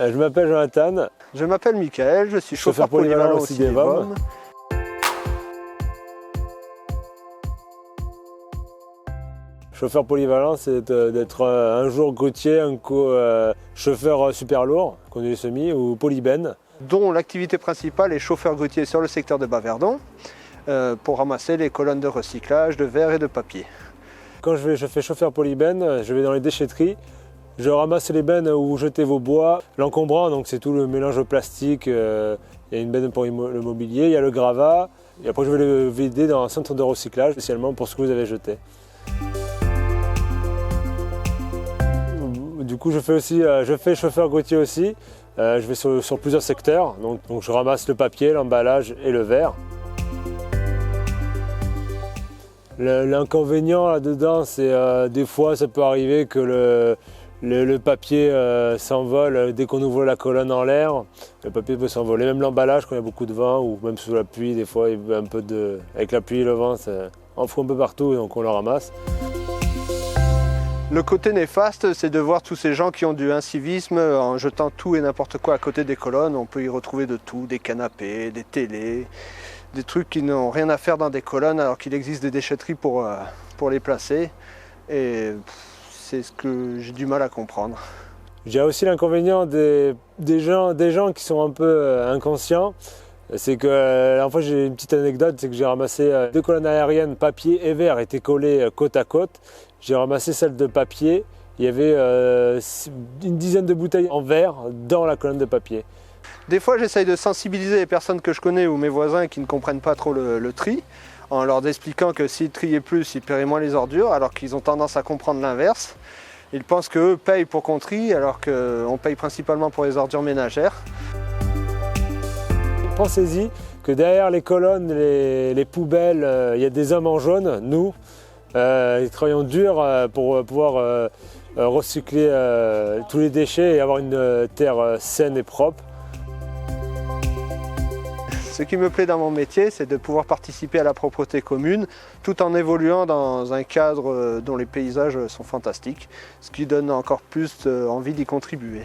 Je m'appelle Jonathan. Je m'appelle Michael, je suis chauffeur polyvalent au Cinévom. Chauffeur polyvalent, c'est d'être un jour grutier, chauffeur super lourd, conduit semi, ou polyben. Dont l'activité principale est chauffeur grutier sur le secteur de Bas-Verdon pour ramasser les colonnes de recyclage de verre et de papier. Quand je fais chauffeur polyben, je vais dans les déchetteries, je ramasse les bennes où vous jetez vos bois. L'encombrant, donc c'est tout le mélange plastique, il y a une benne pour le mobilier, il y a le gravat, et après je vais le vider dans un centre de recyclage, spécialement pour ce que vous avez jeté. Du coup, je fais chauffeur grutier aussi. Je vais sur plusieurs secteurs, donc je ramasse le papier, l'emballage et le verre. L'inconvénient là-dedans, c'est des fois ça peut arriver que le papier s'envole dès qu'on ouvre la colonne en l'air. Le papier peut s'envoler, même l'emballage quand il y a beaucoup de vent ou même sous la pluie, des fois avec la pluie et le vent, ça en fout un peu partout, donc on le ramasse. Le côté néfaste, c'est de voir tous ces gens qui ont du incivisme en jetant tout et n'importe quoi à côté des colonnes. On peut y retrouver de tout, des canapés, des télés, des trucs qui n'ont rien à faire dans des colonnes alors qu'il existe des déchetteries pour les placer. Et c'est ce que j'ai du mal à comprendre. J'ai aussi l'inconvénient des gens qui sont un peu inconscients. C'est que, en fait, j'ai une petite anecdote, c'est que j'ai ramassé 2 colonnes aériennes, papier et verre, étaient collées côte à côte. J'ai ramassé celle de papier, il y avait une dizaine de bouteilles en verre dans la colonne de papier. Des fois, j'essaye de sensibiliser les personnes que je connais ou mes voisins qui ne comprennent pas trop le tri, en leur expliquant que s'ils triaient plus, ils paieraient moins les ordures, alors qu'ils ont tendance à comprendre l'inverse. Ils pensent qu'eux payent pour qu'on trie, alors qu'on paye principalement pour les ordures ménagères. Pensez-y que derrière les colonnes, les poubelles, il y a des hommes en jaune, nous. Ils travaillent dur pour pouvoir recycler tous les déchets et avoir une terre saine et propre. Ce qui me plaît dans mon métier, c'est de pouvoir participer à la propreté commune tout en évoluant dans un cadre dont les paysages sont fantastiques, ce qui donne encore plus envie d'y contribuer.